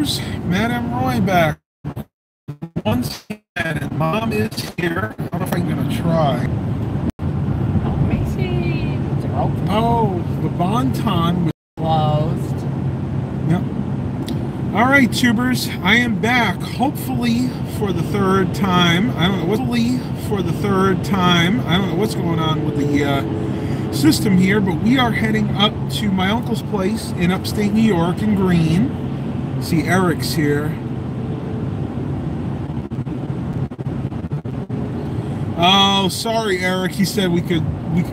tubers, Madame Roy back once again, and Mom is here. I don't know if I'm gonna try. Oh, Macy, it's open. Oh, the Bonton was Closed. yep. All right, tubers, I am back. Hopefully for the third time. I don't know. Hopefully for the third time. I don't know what's going on with the system here, but we are heading up to my uncle's place in upstate New York in Green. See, Eric's here. Oh, sorry, Eric. He said we could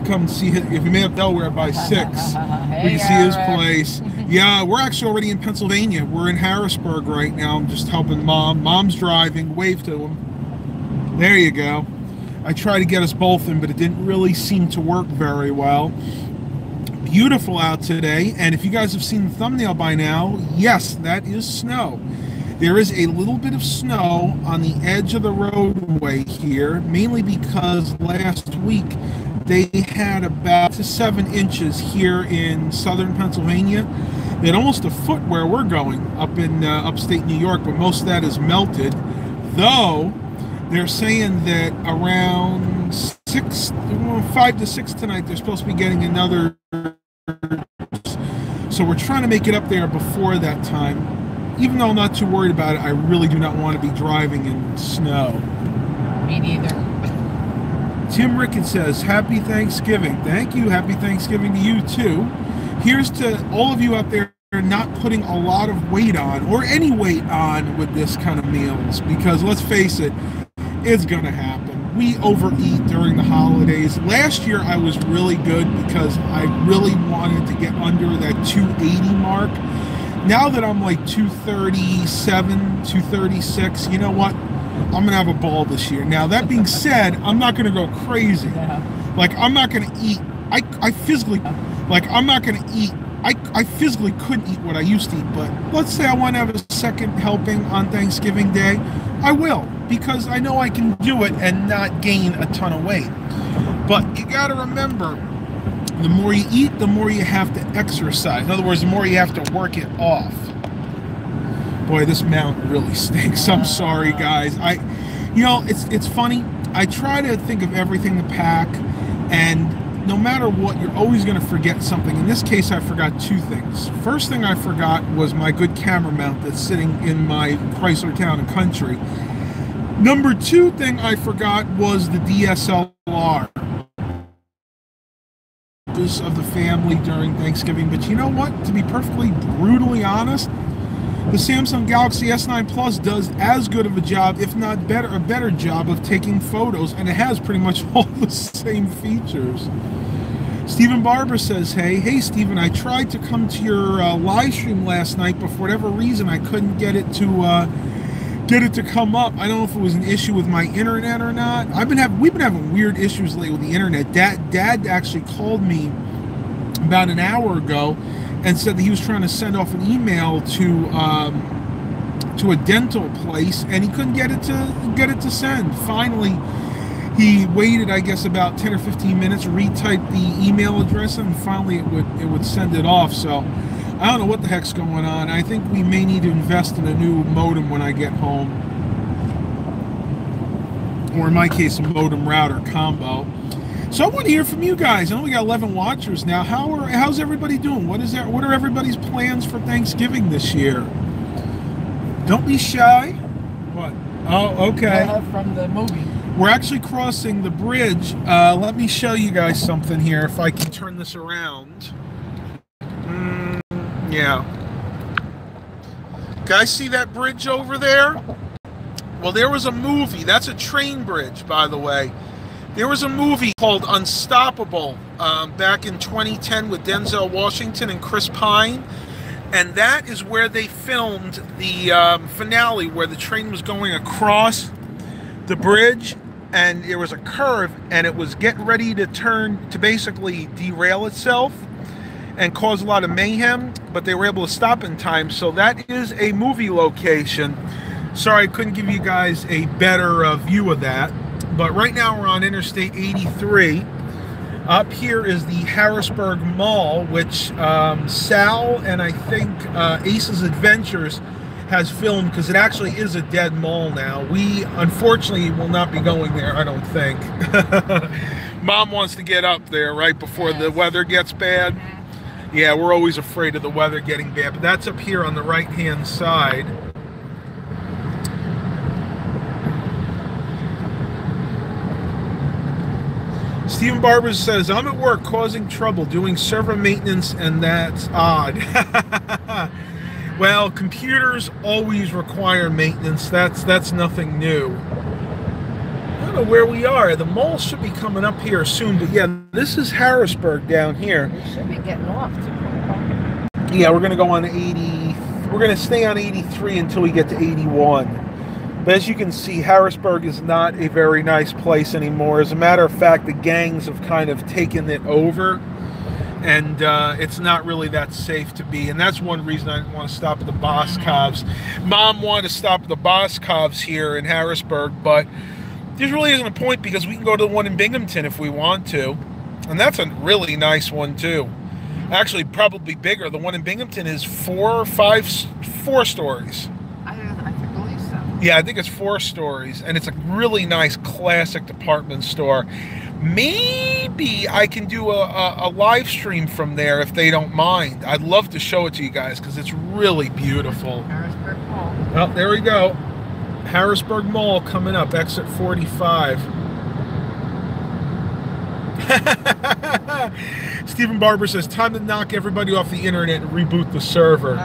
come and see his, if we made up Delaware by 6. Hey, we can see his Eric. place. Yeah, we're actually already in Pennsylvania. We're in Harrisburg right now. I'm just helping Mom. Mom's driving. Wave to him. There you go. I tried to get us both in, but it didn't really seem to work very well. Beautiful out today, and if you guys have seen the thumbnail by now, yes, that is snow. There is a little bit of snow on the edge of the roadway here, mainly because last week they had about 7 inches here in southern Pennsylvania. They had almost a foot where we're going, up in upstate New York, but most of that is melted. Though, they're saying that around 5 to 6 tonight, they're supposed to be getting another. So we're trying to make it up there before that time. Even though I'm not too worried about it, I really do not want to be driving in snow. Me neither. Tim Ricketts says, Happy Thanksgiving. Thank you. Happy Thanksgiving to you, too. Here's to all of you out there not putting a lot of weight on, or any weight on, with this kind of meals. Because let's face it, it's going to happen. We overeat during the holidays. Last year, I was really good because I really wanted to get under that 280 mark. Now that I'm like 237, 236, you know what? I'm going to have a ball this year. Now, that being said, I'm not going to go crazy. Yeah. Like, I'm not going to eat. I physically, like, I'm not going to eat. I physically couldn't eat what I used to eat, but let's say I want to have a second helping on Thanksgiving Day, I will, because I know I can do it and not gain a ton of weight. But you got to remember, the more you eat, the more you have to exercise. In other words, the more you have to work it off. Boy, this mount really stinks. I'm sorry, guys. You know, it's funny. I try to think of everything to pack, and no matter what, you're always going to forget something. In this case, I forgot 2 things. First thing I forgot was my good camera mount that's sitting in my Chrysler Town & Country. Number 2 thing I forgot was the DSLR of the family during Thanksgiving. But you know what? To be perfectly brutally honest, the Samsung Galaxy S9 Plus does as good of a job, if not better, a better job of taking photos, and it has pretty much all the same features. Stephen Barber says, hey Stephen, I tried to come to your live stream last night, but for whatever reason I couldn't get it to come up. I don't know if it was an issue with my internet or not. We've been having weird issues lately with the internet. Dad actually called me about an hour ago and said that he was trying to send off an email to a dental place, and he couldn't get it to send. Finally, he waited, I guess, about 10 or 15 minutes, retyped the email address, and finally it would send it off. So I don't know what the heck's going on. I think we may need to invest in a new modem when I get home, or in my case, a modem router combo. So I want to hear from you guys. I know we got 11 watchers now. How's everybody doing? What are everybody's plans for Thanksgiving this year? Don't be shy. What? Oh, okay. From the movie. We're actually crossing the bridge. Let me show you guys something here, if I can turn this around. Yeah. Guys, see that bridge over there? Well, there was a movie. That's a train bridge, by the way. There was a movie called Unstoppable back in 2010 with Denzel Washington and Chris Pine. And that is where they filmed the finale, where the train was going across the bridge, and there was a curve, and it was getting ready to turn to basically derail itself and cause a lot of mayhem, but they were able to stop in time. So that is a movie location. Sorry I couldn't give you guys a better view of that. But right now we're on Interstate 83. Up here is the Harrisburg Mall, which Sal and I think Ace's Adventures has filmed, because it actually is a dead mall now. We unfortunately will not be going there, I don't think. Mom wants to get up there right before the weather gets bad. Yeah, we're always afraid of the weather getting bad, but that's up here on the right-hand side. Stephen Barber says, I'm at work causing trouble doing server maintenance, and that's odd. Well, computers always require maintenance. That's nothing new. I don't know where we are. The mall should be coming up here soon, but yeah, this is Harrisburg down here. We should be getting off. Yeah, we're going to go on 80. We're going to stay on 83 until we get to 81. But as you can see, Harrisburg is not a very nice place anymore. As a matter of fact, the gangs have kind of taken it over, and it's not really that safe to be. And that's one reason I didn't want to stop at the Boscovs. Mom wanted to stop at the Boscovs here in Harrisburg, but there really isn't a point, because we can go to the one in Binghamton if we want to. And that's a really nice one too. Actually, probably bigger. The one in Binghamton is 4 stories. Yeah, I think it's 4 stories, and it's a really nice classic department store. Maybe I can do a live stream from there if they don't mind. I'd love to show it to you guys because it's really beautiful. Harrisburg Mall. Oh, there we go. Harrisburg Mall coming up, exit 45. Stephen Barber says, time to knock everybody off the internet and reboot the server.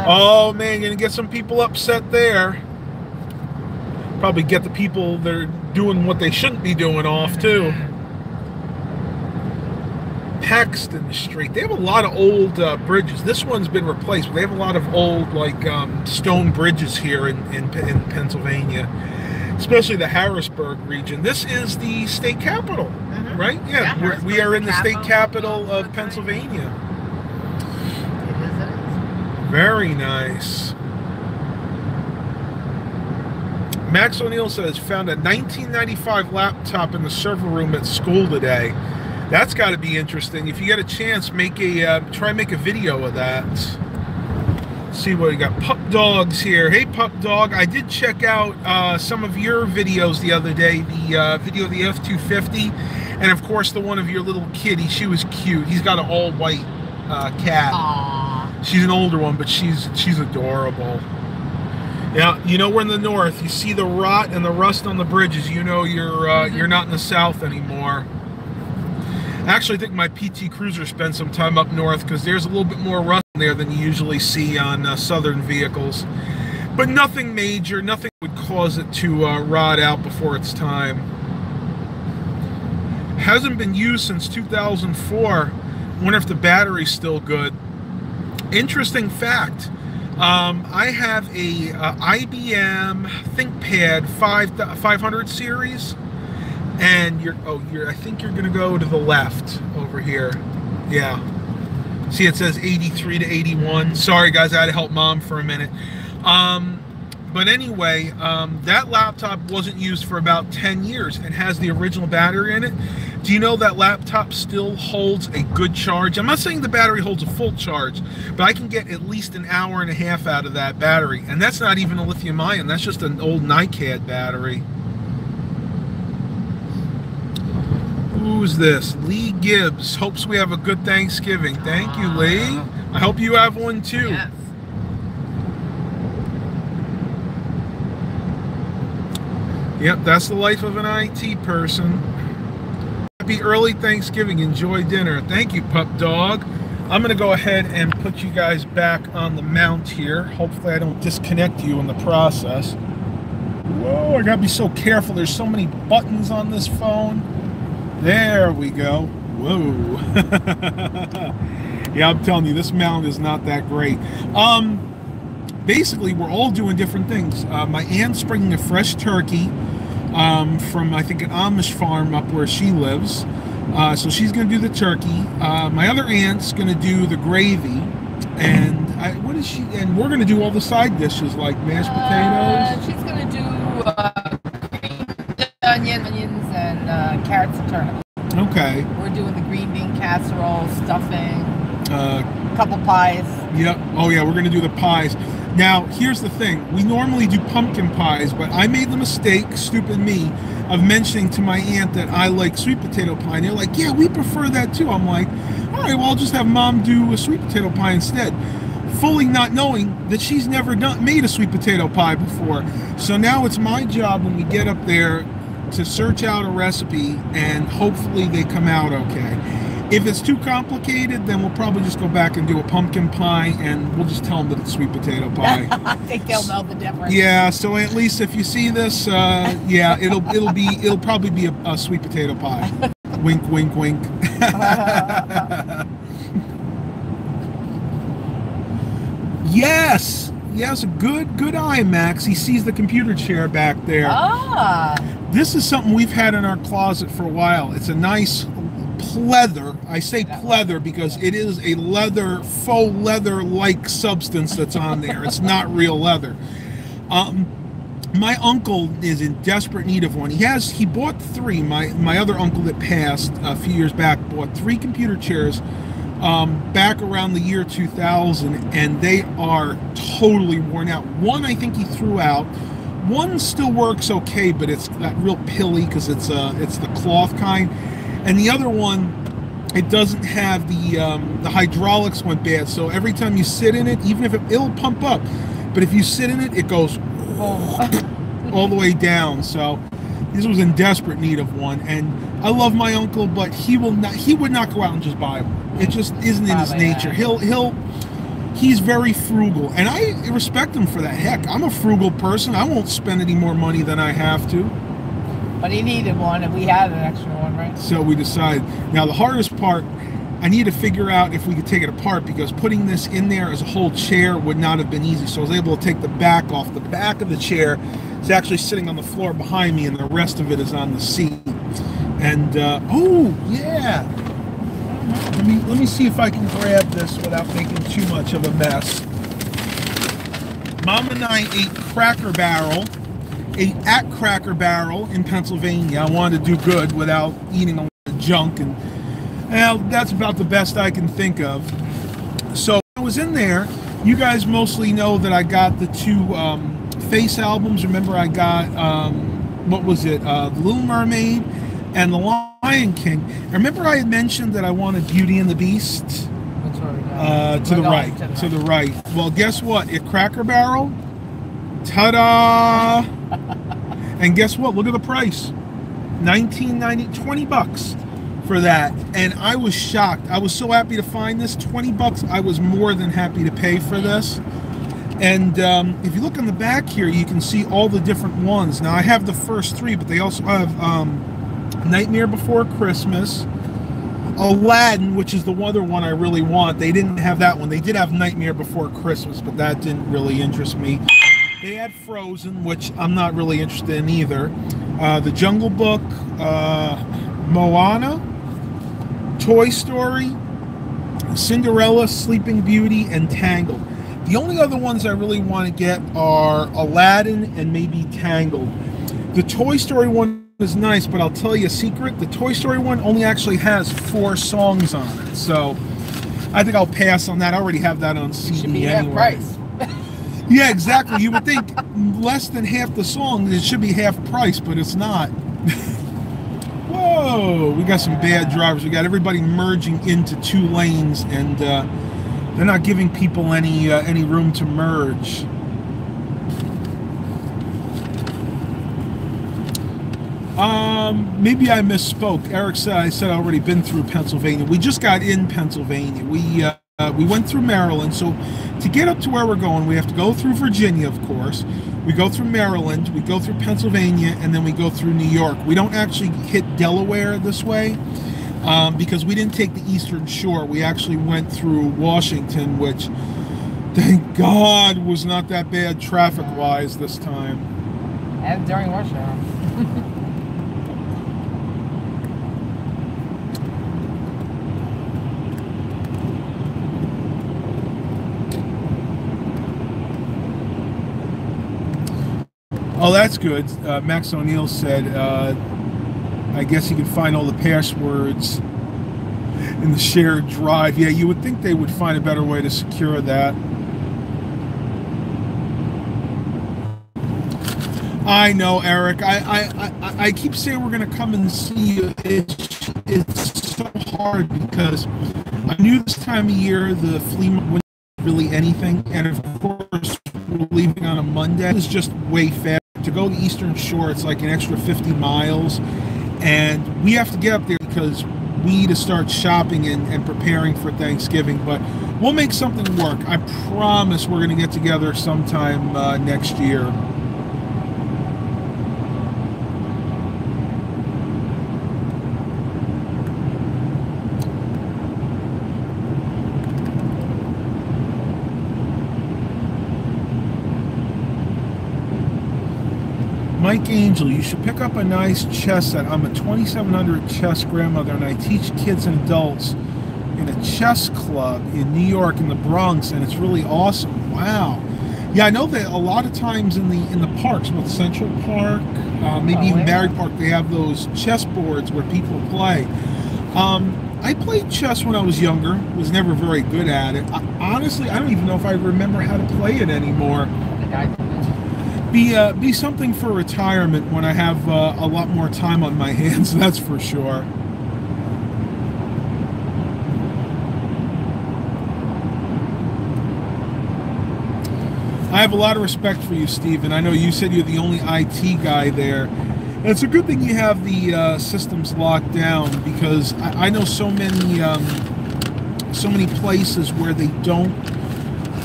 Oh man, gonna get some people upset there. Probably get the people that are doing what they shouldn't be doing off too. Paxton Street. They have a lot of old bridges. This one's been replaced, but they have a lot of old stone bridges here in Pennsylvania, especially the Harrisburg region. This is the state capital, right? Yeah, we are in the state capital of Pennsylvania. It is. Very nice. Max O'Neill says, found a 1995 laptop in the server room at school today. That's got to be interesting. If you get a chance, try and make a video of that. Let's see what we got. Pup Dog's here. Hey, Pup Dog. I did check out some of your videos the other day. The video of the F-250, and of course the one of your little kitty. She was cute. He's got an all-white cat. Aww. She's an older one, but she's adorable. Yeah, you know we're in the north. You see the rot and the rust on the bridges. You know you're not in the south anymore. Actually, I think my PT Cruiser spent some time up north because there's a little bit more rust in there than you usually see on southern vehicles. But nothing major. Nothing would cause it to rot out before its time. Hasn't been used since 2004. Wonder if the battery's still good. Interesting fact. I have a IBM ThinkPad 500 series, and I think you're gonna go to the left over here. Yeah. See, it says 83 to 81. Sorry guys, I had to help Mom for a minute. But anyway, that laptop wasn't used for about 10 years and has the original battery in it. Do you know that laptop still holds a good charge? I'm not saying the battery holds a full charge, but I can get at least an hour and a half out of that battery. And that's not even a lithium ion. That's just an old NiCad battery. Who's this? Lee Gibbs. Hopes we have a good Thanksgiving. Thank you, Lee. I hope you have one too. Yes. Yep, that's the life of an IT person. Happy early Thanksgiving. Enjoy dinner. Thank you, Pup Dog. I'm going to go ahead and put you guys back on the mount here. Hopefully I don't disconnect you in the process. Whoa, I got to be so careful. There's so many buttons on this phone. There we go. Whoa. Yeah, I'm telling you, this mount is not that great. Basically, we're all doing different things. My aunt's bringing a fresh turkey from, I think, an Amish farm up where she lives. So she's going to do the turkey. My other aunt's going to do the gravy. And and we're going to do all the side dishes like mashed potatoes. She's going to do green onions and carrots and turnips. Okay. We're doing the green bean casserole, stuffing. couple pies. Yep. Oh yeah, we're gonna do the pies. Now, here's the thing. We normally do pumpkin pies, but I made the mistake, stupid me, of mentioning to my aunt that I like sweet potato pie. And they're like, yeah, we prefer that too. I'm like, all right, well, I'll just have Mom do a sweet potato pie instead. Fully not knowing that she's never made a sweet potato pie before. So now it's my job when we get up there to search out a recipe and hopefully they come out okay. If it's too complicated, then we'll probably just go back and do a pumpkin pie, and we'll just tell them that it's sweet potato pie. I think they'll know the difference. Yeah, so at least if you see this, yeah, it'll probably be a sweet potato pie. Wink, wink, wink. Yes, a good eye, Max. He sees the computer chair back there. Ah. This is something we've had in our closet for a while. It's a nice pleather. I say pleather because it is a leather, faux leather-like substance that's on there. It's not real leather. My uncle is in desperate need of one. He bought 3. My other uncle that passed a few years back bought 3 computer chairs back around the year 2000, and they are totally worn out. One I think he threw out. One still works okay, but it's that real pilly because it's the cloth kind. And the other one, it doesn't have the hydraulics went bad. So every time you sit in it, even if it'll pump up, but if you sit in it, it goes all the way down. So this was in desperate need of one. And I love my uncle, but he would not go out and just buy one. It just isn't in his nature. He's very frugal, and I respect him for that. Heck, I'm a frugal person. I won't spend any more money than I have to. But he needed one, and we had an extra one, right? So we decided. Now the hardest part, I need to figure out if we could take it apart, because putting this in there as a whole chair would not have been easy. So I was able to take the back off. The back of the chair is actually sitting on the floor behind me, and the rest of it is on the seat. And oh yeah, let me see if I can grab this without making too much of a mess. Mom and I ate at Cracker Barrel in Pennsylvania. I wanted to do good without eating a lot of junk, and well, that's about the best I can think of. So I was in there. You guys mostly know that I got the 2 Face albums. Remember, I got what was it? The Little Mermaid and The Lion King. Remember, I had mentioned that I wanted Beauty and the Beast. Which one we got? To the right. To the right. Well, guess what? At Cracker Barrel, ta-da! And guess what? Look at the price. $19.90, $20 for that. And I was shocked. I was so happy to find this. $20. I was more than happy to pay for this. And if you look on the back here, you can see all the different ones. Now, I have the first 3, but they also have Nightmare Before Christmas, Aladdin, which is the other one I really want. They didn't have that one. They did have Nightmare Before Christmas, but that didn't really interest me. They had Frozen, which I'm not really interested in either. The Jungle Book, Moana, Toy Story, Cinderella, Sleeping Beauty, and Tangled. The only other ones I really want to get are Aladdin and maybe Tangled. The Toy Story one is nice, but I'll tell you a secret. The Toy Story one only actually has 4 songs on it. So I think I'll pass on that. I already have that on CD should be anyway. Half price. Yeah, exactly. You would think less than half the songs, it should be half price, but it's not. Whoa, we got some bad drivers. We got everybody merging into 2 lanes, and they're not giving people any room to merge. Maybe I misspoke. Eric said I said I'd already been through Pennsylvania. We just got in Pennsylvania. We went through Maryland. So to get up to where we're going, we have to go through Virginia, of course. We go through Maryland, we go through Pennsylvania, and then we go through New York. We don't actually hit Delaware this way because we didn't take the Eastern Shore. We actually went through Washington, which, thank God, was not that bad traffic-wise this time. And during rush hour. Oh, that's good. Max O'Neill said, I guess he can find all the passwords. in the shared drive. Yeah, you would think they would find a better way to secure that. I know, Eric. I keep saying we're going to come and see you. It's so hard because I knew this time of year the flea market wouldn't really anything, and of course we're leaving on a Monday. It's just way fast. To go to the Eastern Shore, it's like an extra 50 miles, and we have to get up there because we need to start shopping and preparing for Thanksgiving. But we'll make something work. I promise we're going to get together sometime next year. Mike Angel, you should pick up a nice chess set. I'm a 2700 chess grandmother, and I teach kids and adults in a chess club in New York, in the Bronx, and it's really awesome. Wow. Yeah, I know that a lot of times in the parks, both Central Park, maybe even Barry Park, they have those chess boards where people play. I played chess when I was younger. Was never very good at it. Honestly, I don't even know if I remember how to play it anymore. Be something for retirement when I have a lot more time on my hands, that's for sure. I have a lot of respect for you, Stephen. I know you said you're the only IT guy there. And it's a good thing you have the systems locked down, because I know so many places where they don't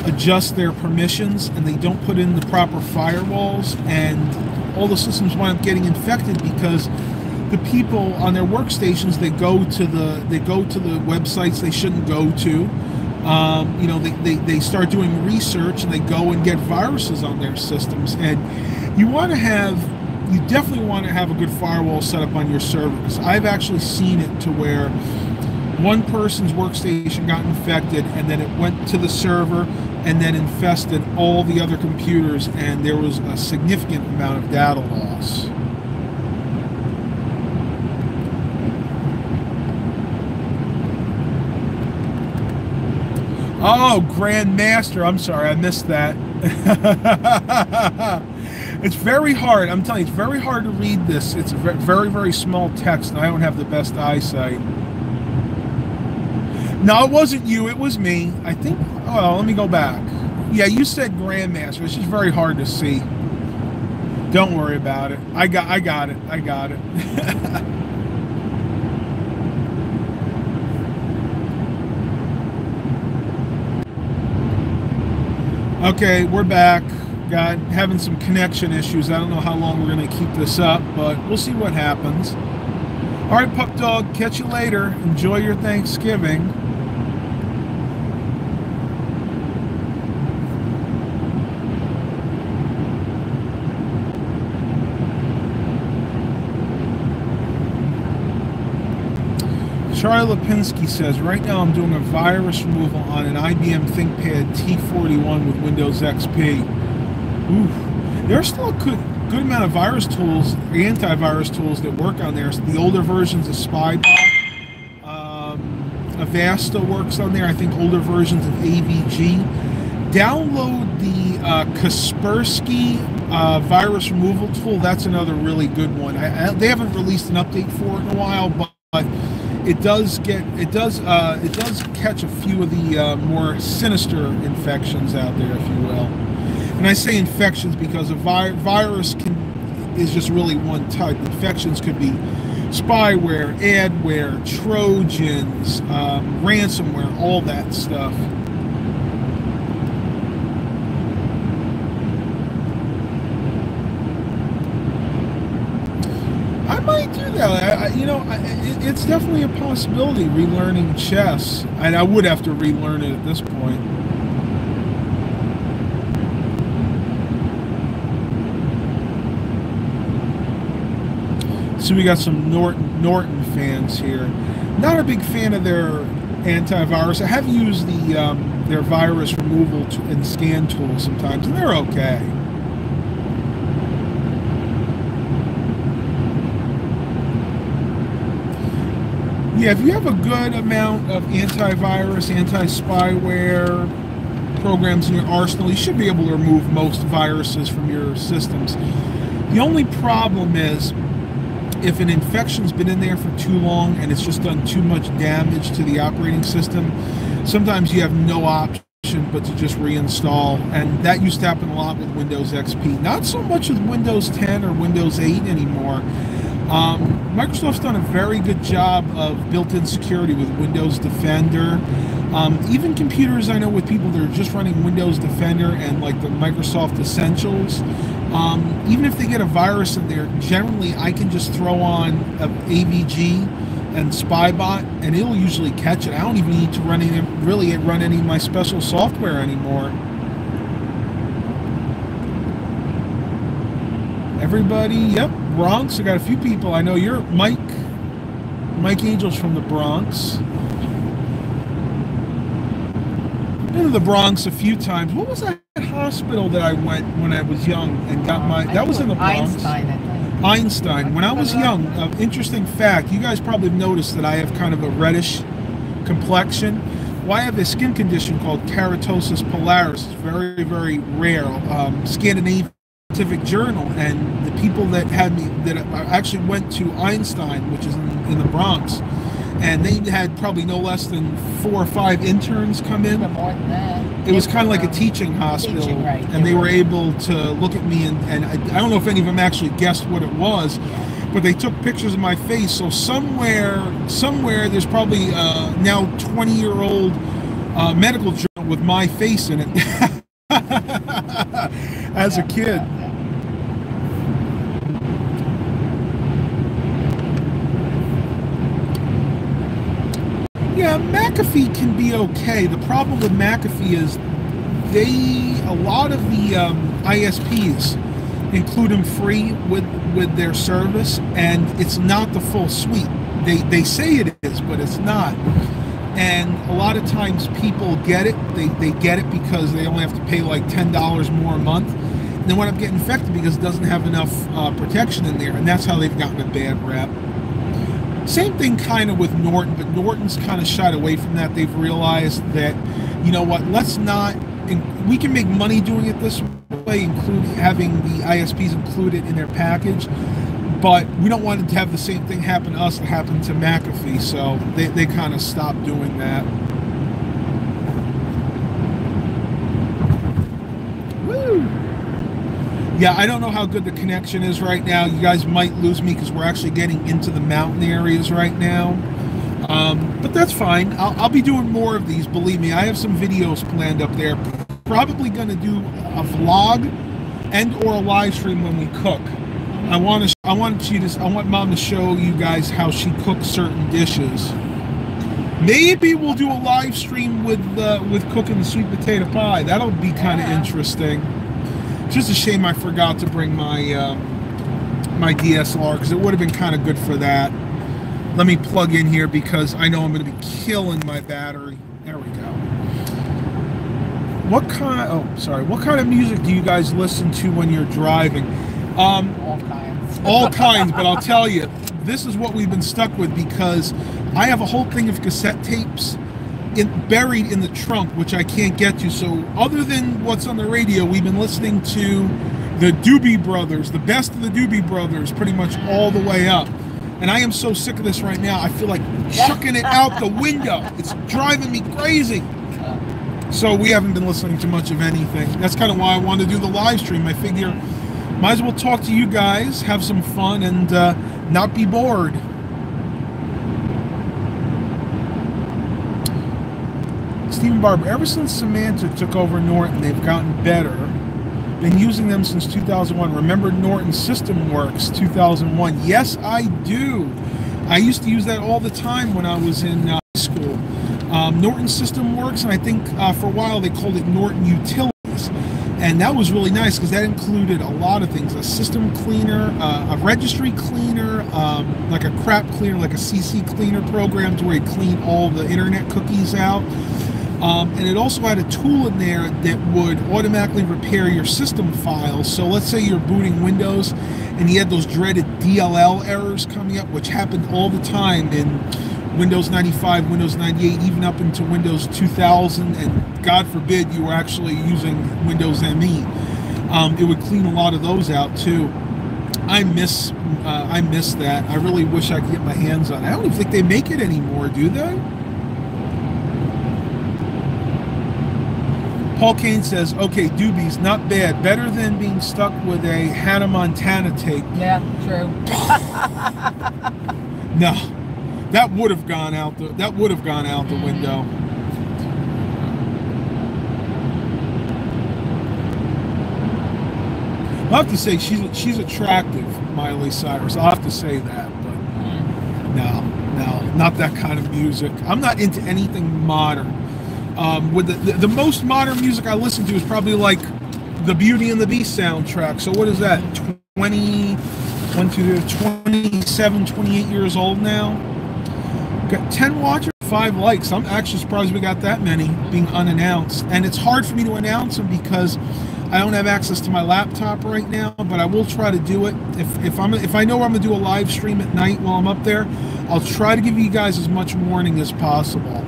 adjust their permissions and they don't put in the proper firewalls, and all the systems wind up getting infected because the people on their workstations, they go to the websites they shouldn't go to. They start doing research and they go and get viruses on their systems. And you definitely want to have a good firewall set up on your servers. I've actually seen it to where one person's workstation got infected, and then it went to the server and then infested all the other computers, and there was a significant amount of data loss. Oh, Grandmaster, I'm sorry, I missed that. It's very hard, I'm telling you, it's very hard to read this. It's a very, very small text, and I don't have the best eyesight. No, it wasn't you, it was me. I think, oh, let me go back. Yeah, you said Grandmaster. It's just very hard to see. Don't worry about it. I got it. Okay, we're back. Having some connection issues. I don't know how long we're going to keep this up, but we'll see what happens. All right, Pup Dog, catch you later. Enjoy your Thanksgiving. Charlie Lipinski says, right now I'm doing a virus removal on an IBM ThinkPad T41 with Windows XP. Ooh, there's still a good amount of virus tools, antivirus tools that work on there. So the older versions of SpyBot, Avast still works on there. I think older versions of AVG. Download the Kaspersky virus removal tool. That's another really good one. They haven't released an update for it in a while, but it does catch a few of the more sinister infections out there, if you will. And I say infections because a virus is just really one type. Infections could be spyware, adware, Trojans, ransomware, all that stuff. I might do that. It's definitely a possibility, relearning chess. And I would have to relearn it at this point. So we got some Norton fans here. Not a big fan of their antivirus. I have used their virus removal and scan tools sometimes, and they're okay. Yeah, if you have a good amount of antivirus, anti-spyware programs in your arsenal, you should be able to remove most viruses from your systems. The only problem is if an infection's been in there for too long and it's just done too much damage to the operating system, sometimes you have no option but to just reinstall, and that used to happen a lot with Windows XP. Not so much with Windows 10 or Windows 8 anymore. Microsoft's done a very good job of built-in security with Windows Defender. Even computers I know with people that are just running Windows Defender and like the Microsoft Essentials, even if they get a virus in there, generally I can just throw on a AVG and Spybot and it'll usually catch it. I don't even need to run any of my special software anymore. Everybody, yep, Bronx. I got a few people. I know you're Mike Angel's from the Bronx. Been to the Bronx a few times. What was that hospital that I went when I was young and got my? That was in the Bronx. Einstein, I think. Einstein. When I was young, interesting fact. You guys probably have noticed that I have kind of a reddish complexion. Well, I have a skin condition called keratosis pilaris. It's very, very rare. Scandinavian Scientific Journal, and the people that had me, that actually went to Einstein, which is in the Bronx, and they had probably no less than 4 or 5 interns come in. More than that. It was kind of like a teaching hospital, right. And they were able to look at me, and I don't know if any of them actually guessed what it was, but they took pictures of my face. So somewhere there's probably now 20-year-old medical journal with my face in it as a kid. Yeah, McAfee can be okay. The problem with McAfee is a lot of the ISPs include them free with their service, and it's not the full suite. They say it is, but it's not. And a lot of times people get it. They get it because they only have to pay like $10 more a month. And they wind up getting infected because it doesn't have enough protection in there, and that's how they've gotten a bad rep. Same thing kind of with Norton, but Norton's kind of shied away from that. They've realized that, you know what, we can make money doing it this way, including having the ISPs included in their package, but we don't want it to have the same thing happen to us that happened to McAfee, so they kind of stopped doing that. Woo! Yeah, I don't know how good the connection is right now. You guys might lose me because we're actually getting into the mountain areas right now. But that's fine. I'll be doing more of these, believe me. I have some videos planned up there. Probably going to do a vlog and or a live stream when we cook. I want Mom to show you guys how she cooks certain dishes. Maybe we'll do a live stream with cooking the sweet potato pie. That'll be kind of interesting. Just a shame I forgot to bring my my DSLR, because it would have been kind of good for that. Let me plug in here because I know I'm going to be killing my battery. There we go. What kind of music do you guys listen to when you're driving? All kinds. All kinds, but I'll tell you, this is what we've been stuck with, because I have a whole thing of cassette tapes buried in the trunk, which I can't get to. So other than what's on the radio, we've been listening to the Doobie Brothers, the best of the Doobie Brothers, pretty much all the way up. And I am so sick of this right now, I feel like chucking it out the window. It's driving me crazy. So we haven't been listening to much of anything. That's kind of why I wanted to do the live stream. I figure might as well talk to you guys, have some fun, and not be bored. Stephen Barber, ever since Samantha took over Norton, they've gotten better. Been using them since 2001. Remember Norton System Works 2001? Yes, I do. I used to use that all the time when I was in high school. Norton System Works, and I think for a while they called it Norton Utilities. And that was really nice because that included a lot of things: a system cleaner, a registry cleaner, like a crap cleaner, like a CC cleaner program to where you clean all the internet cookies out. And it also had a tool in there that would automatically repair your system files. So let's say you're booting Windows and you had those dreaded DLL errors coming up, which happened all the time in Windows 95, Windows 98, even up into Windows 2000, and God forbid you were actually using Windows ME. It would clean a lot of those out too. I miss that. I really wish I could get my hands on it. I don't even think they make it anymore, do they? Paul Kane says, okay, doobies, not bad. Better than being stuck with a Hannah Montana tape. Yeah, true. No, that would have gone out the window. I'll have to say she's attractive, Miley Cyrus. I'll have to say that, but no, not that kind of music. I'm not into anything modern. With the most modern music I listen to is probably like the Beauty and the Beast soundtrack. So what is that? 27, 28 years old now. Got 10 watchers, 5 likes. I'm actually surprised we got that many being unannounced. And it's hard for me to announce them because I don't have access to my laptop right now, but I will try to do it. If I know I'm gonna do a live stream at night while I'm up there, I'll try to give you guys as much warning as possible.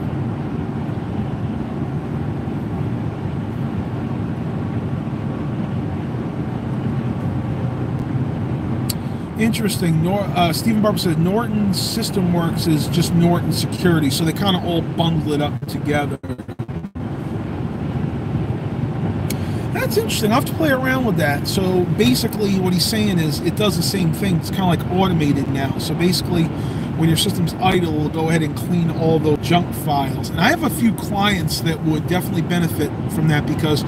Interesting. Stephen Barber said Norton System Works is just Norton Security, so they kind of all bundle it up together. That's interesting. I'll have to play around with that. So basically what he's saying is it does the same thing. It's kind of like automated now. So basically when your system's idle, it'll go ahead and clean all those junk files. And I have a few clients that would definitely benefit from that because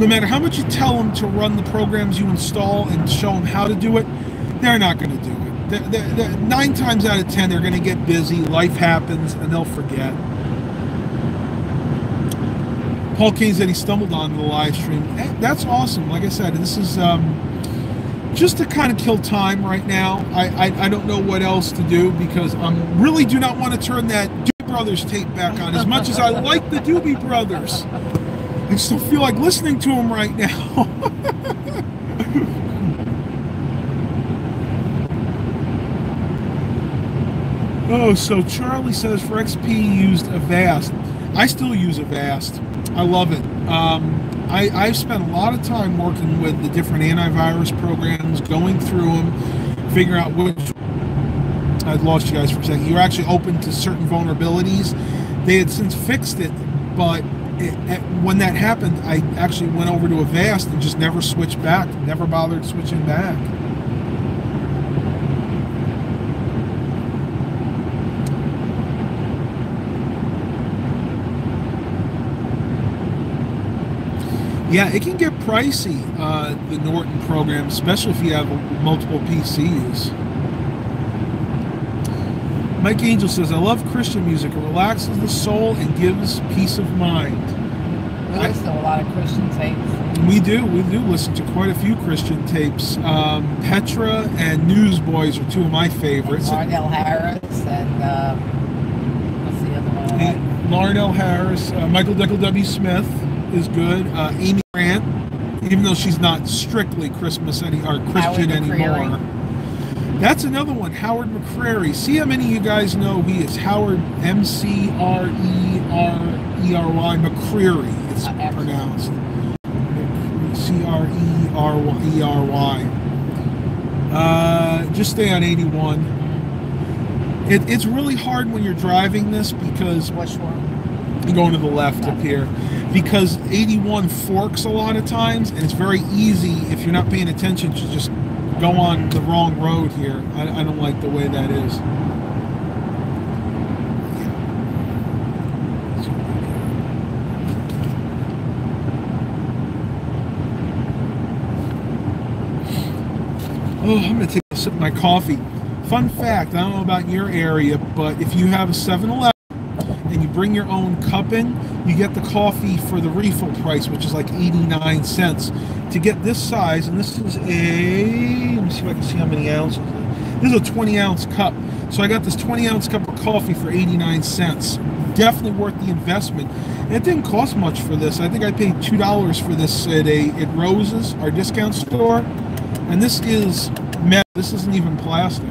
no matter how much you tell them to run the programs you install and show them how to do it, they're not going to do it. They're 9 times out of 10, they're going to get busy, life happens, and they'll forget. Paul Kane said he stumbled on the live stream. That's awesome. Like I said, this is just to kind of kill time right now. I don't know what else to do because I really do not want to turn that Doobie Brothers tape back on. As much as I like the Doobie Brothers, I still feel like listening to them right now. Oh, so Charlie says for XP used Avast. I still use Avast. I love it. I've spent a lot of time working with the different antivirus programs, going through them, figuring out which... I'd lost you guys for a second. You're actually open to certain vulnerabilities. They had since fixed it, but when that happened, I actually went over to Avast and just never switched back, never bothered switching back. Yeah, it can get pricey, the Norton program, especially if you have multiple PCs. Mike Angel says, I love Christian music. It relaxes the soul and gives peace of mind. We listen to a lot of Christian tapes. We do listen to quite a few Christian tapes. Petra and Newsboys are 2 of my favorites. Larnell Harris and, what's the other one? Larnell Harris, Michael W. Smith is good. Amy Grant, even though she's not strictly Christian anymore. That's another one, Howard McCrary. See how many of you guys know he is Howard M-C-R-E-R-E-R-Y McCreary. It's pronounced C-R-E-R-E-R-Y. Just stay on 81. It's really hard when you're driving this because Which one? You're going to the left up here. Because 81 forks a lot of times, and it's very easy if you're not paying attention to just go on the wrong road here. I don't like the way that is. Oh, I'm going to take a sip of my coffee. Fun fact, I don't know about your area, but if you have a 7-Eleven and you bring your own cup in, you get the coffee for the refill price, which is like 89 cents. To get this size, and this is a, let me see if I can see how many ounces. This is a 20-ounce cup. So I got this 20-ounce cup of coffee for 89 cents. Definitely worth the investment. And it didn't cost much for this. I think I paid $2 for this at Rose's, our discount store. And this is metal. This isn't even plastic.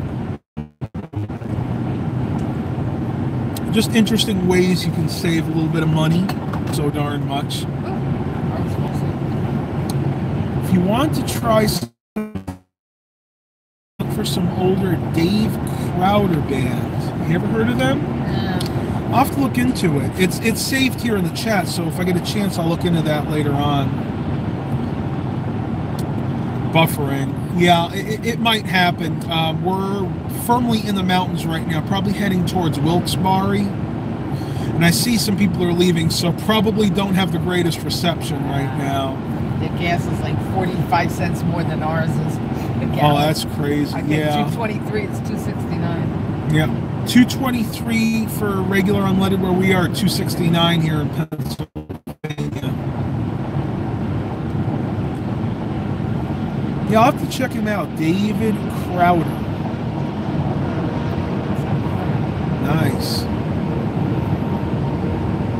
Just interesting ways you can save a little bit of money. So darn much. If you want to try look for some older Dave Crowder bands. You ever heard of them? I'll have to look into it. It's saved here in the chat, so if I get a chance, I'll look into that later on. Buffering. Yeah, it might happen. We're firmly in the mountains right now, probably heading towards Wilkes-Barre. And I see some people are leaving, so probably don't have the greatest reception right now. The gas is like 45 cents more than ours is. Oh, that's crazy. I think 223, it's 269. Yeah. 223 for regular unleaded where we are, 269 here in Pennsylvania. Yeah, I'll have to check him out. David Crowder. Nice.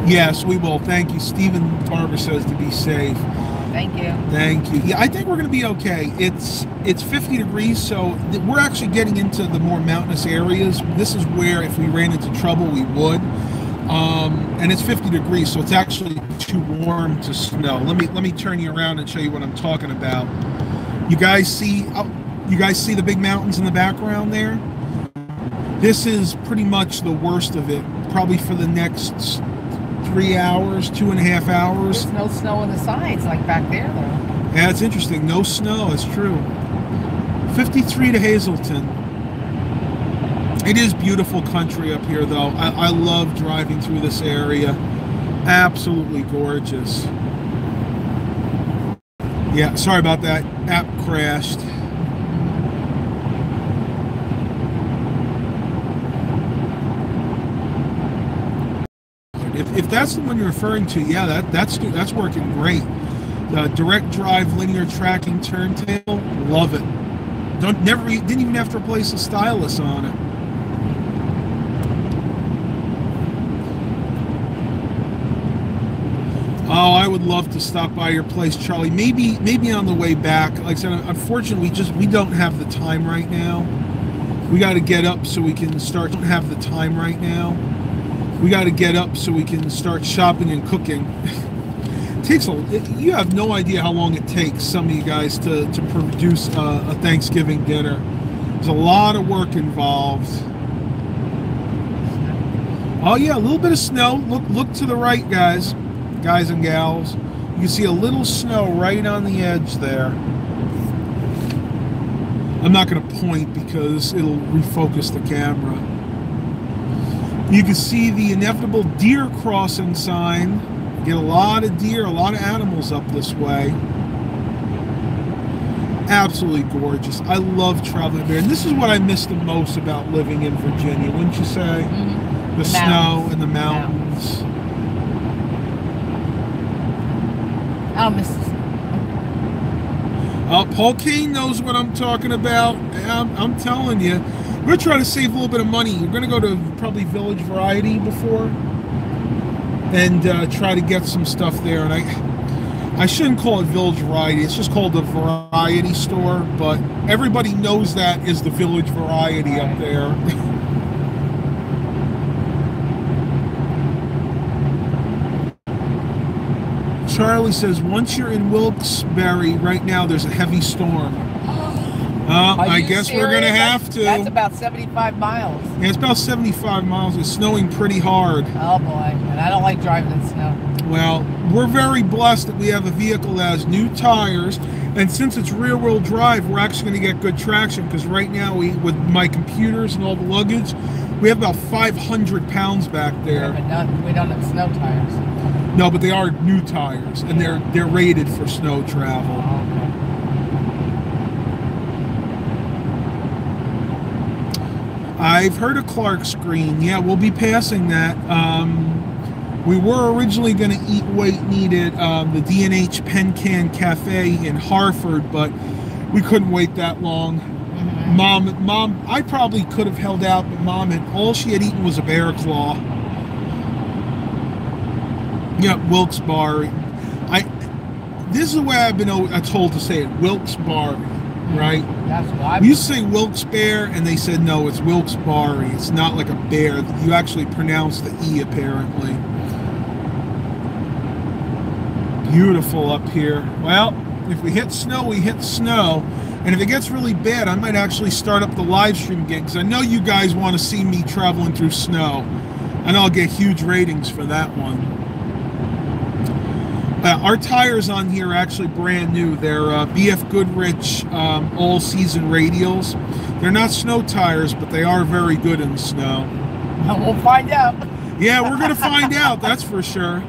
Yes, we will. Thank you. Stephen Barber says to be safe. Thank you. Thank you. Yeah, I think we're going to be okay. It's 50 degrees, so we're actually getting into the more mountainous areas. This is where if we ran into trouble, we would. And it's 50 degrees, so it's actually too warm to snow. Let me turn you around and show you what I'm talking about. You guys see the big mountains in the background there? This is pretty much the worst of it, probably for the next 3 hours, 2.5 hours. There's no snow on the sides like back there, though. Yeah, it's interesting. No snow, it's true. 53 to Hazleton. It is beautiful country up here, though. I love driving through this area. Absolutely gorgeous. Yeah, sorry about that. App crashed. If that's the one you're referring to, yeah, that's working great. Direct drive linear tracking turntable, love it. Didn't even have to replace the stylus on it. Oh, I would love to stop by your place, Charlie. Maybe on the way back. Like I said, unfortunately, we don't have the time right now. We got to get up so we can start. Don't have the time right now. We got to get up so we can start shopping and cooking. You have no idea how long it takes some of you guys to produce a Thanksgiving dinner. There's a lot of work involved. Oh yeah, a little bit of snow. Look to the right, guys and gals. You can see a little snow right on the edge there. I'm not going to point because it'll refocus the camera. You can see the inevitable deer crossing sign. Get a lot of deer, a lot of animals up this way. Absolutely gorgeous. I love traveling there. And this is what I miss the most about living in Virginia, wouldn't you say? Mm-hmm. The snow and the mountains. I'll miss this. Paul Kane knows what I'm talking about. I'm telling you. We're going to try to save a little bit of money. We're going to go to probably Village Variety before and try to get some stuff there. And I shouldn't call it Village Variety. It's just called the Variety Store. But everybody knows that is the Village Variety up there. Charlie says, once you're in Wilkes-Barre, right now there's a heavy storm. I guess serious? We're going to have to. That's about 75 miles. Yeah, it's about 75 miles. It's snowing pretty hard. Oh, boy. And I don't like driving in snow. Well, we're very blessed that we have a vehicle that has new tires. And since it's rear-wheel drive, we're actually going to get good traction because right now, with my computers and all the luggage, we have about 500 pounds back there. Yeah, but we don't have snow tires. No, but they are new tires, and they're rated for snow travel. Oh, okay. I've heard of Clark's Green. Yeah, we'll be passing that. We were originally going to eat what needed the D&H Pen Can Cafe in Hartford, but we couldn't wait that long. Mm-hmm. Mom, I probably could have held out, but Mom all she had eaten was a bear claw. Yeah, Wilkes-Barre. This is the way I've been told to say it, Wilkes-Barre. right? That's what I We used to say Wilkes-Barre, and they said no, it's Wilkes-Barre. It's not like a bear. You actually pronounce the E, apparently. Beautiful up here. Well, if we hit snow, we hit snow. And if it gets really bad, I might actually start up the live stream again, because I know you guys want to see me traveling through snow. I know I'll get huge ratings for that one. Our tires on here are actually brand new. They're BF Goodrich all-season radials. They're not snow tires, but they are very good in the snow. We'll find out. Yeah, we're going to find out, that's for sure.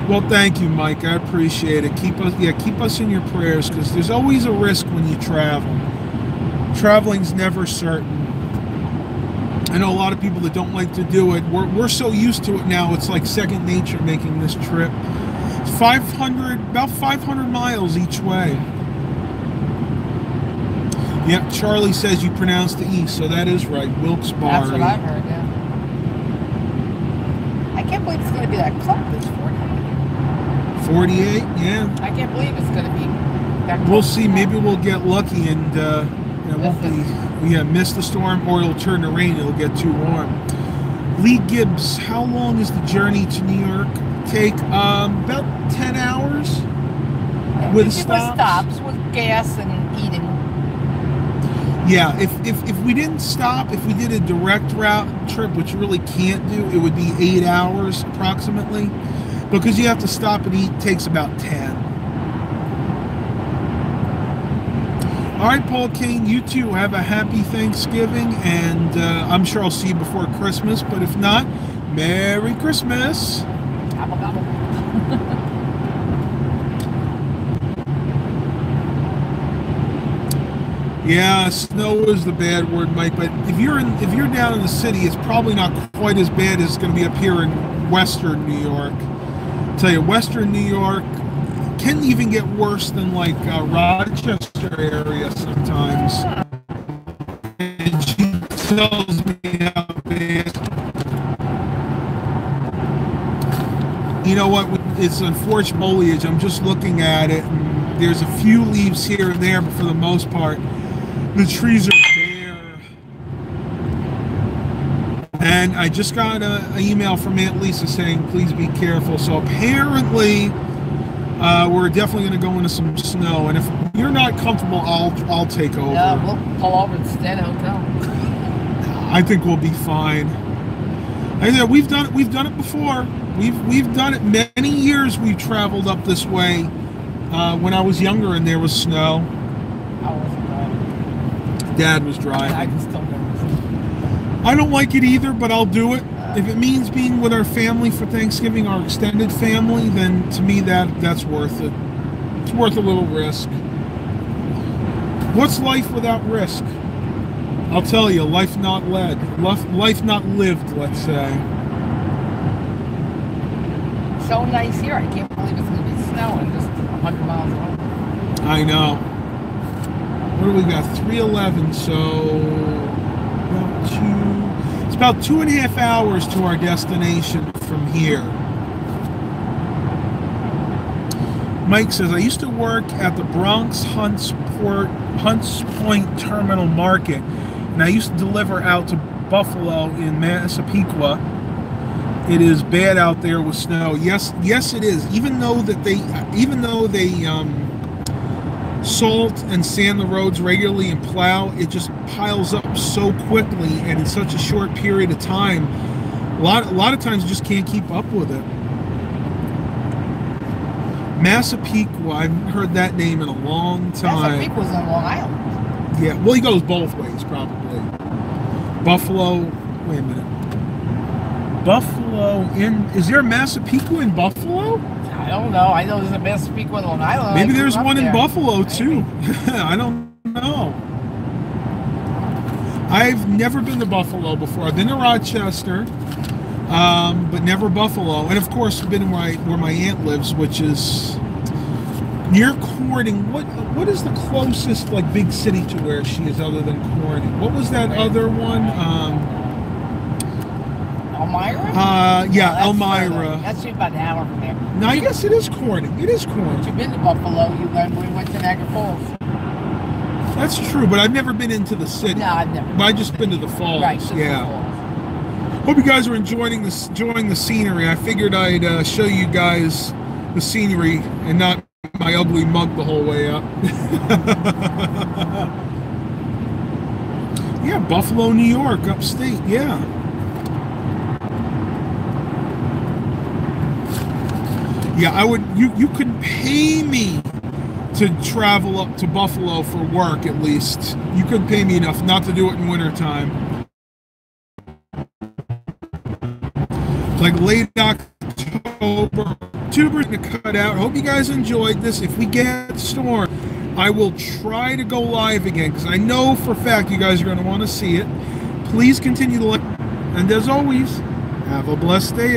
Well, thank you, Mike. I appreciate it. Keep us in your prayers, because there's always a risk when you travel. Traveling's never certain. I know a lot of people that don't like to do it. We're so used to it now. It's like second nature making this trip. About 500 miles each way. Yep, Charlie says you pronounce the E, so that is right. Wilkes-Barre. That's what I've heard, yeah. I can't believe it's going to be that close. It's 48, yeah. I can't believe it's going to be that close. We'll see. Maybe we'll get lucky and it won't be, miss the storm, or it'll turn to rain. It'll get too warm. Lee Gibbs, how long is the journey to New York take? About 10 hours with stops. With gas and eating. Yeah, if we didn't stop, if we did a direct route trip, which you really can't do, it would be 8 hours approximately. Because you have to stop and eat, takes about 10. All right, Paul Kane, you too have a happy Thanksgiving, and I'm sure I'll see you before Christmas, but if not, Merry Christmas. Gobble, gobble. Yeah, snow is the bad word, Mike, but if you're down in the city, it's probably not quite as bad as it's going to be up here in western New York. I'll tell you, western New York can even get worse than like Rochester area sometimes. And she tells me how bad. You know what? It's unfortunate foliage. I'm just looking at it, and there's a few leaves here and there, but for the most part, the trees are bare. And I just got an email from Aunt Lisa saying, please be careful. So apparently, we're definitely going to go into some snow. And if you're not comfortable, I'll take over. Yeah, we'll pull over and stay at a hotel. I think we'll be fine. We've done it before. We've done it many years. We've traveled up this way. When I was younger and there was snow. I wasn't driving. Dad was driving. I can still go. I don't like it either, but I'll do it. If it means being with our family for Thanksgiving, our extended family, then to me that's worth it. It's worth a little risk. What's life without risk? I'll tell you, life not led. Life not lived, let's say. So nice here. I can't believe it's going to be snowing just 100 miles away. I know. What do we got? 3:11, so it's about 2.5 hours to our destination from here. Mike says, I used to work at the Bronx Hunts Point Terminal Market, and I used to deliver out to Buffalo in Massapequa. It is bad out there with snow. Yes, it is. Even though they salt and sand the roads regularly and plow, it just piles up so quickly and in such a short period of time. A lot of times you just can't keep up with it. Massapequa, I haven't heard that name in a long time. Massapequa's on Long Island. Yeah, well, he goes both ways, probably. Buffalo, wait a minute. Buffalo is there a Massapequa in Buffalo? I don't know. I know there's a Massapequa in Long Island. Maybe there's one in Buffalo, too. Maybe. I don't know. I've never been to Buffalo before. I've been to Rochester, but never Buffalo. And, of course, I've been where my aunt lives, which is near Corning. What is the closest, like, big city to where she is other than Corning? What was that other one? Elmira? Yeah, That's Elmira. further. That's about an hour from there. No, I guess it is Corning. It is But Corning. you've been to Buffalo. You went to Niagara Falls. That's true, but I've never been into the city. No, I've never. But I've just been to the falls. Right, just yeah. the falls. Hope you guys are enjoying the scenery. I figured I'd show you guys the scenery and not my ugly mug the whole way up. Yeah, Buffalo, New York, upstate. Yeah. Yeah, I would. You could pay me to travel up to Buffalo for work, at least. You could pay me enough not to do it in wintertime. Like late October. Tuber's gonna cut out. Hope you guys enjoyed this. If we get a storm, I will try to go live again because I know for a fact you guys are going to want to see it. Please continue to like, and as always, have a blessed day.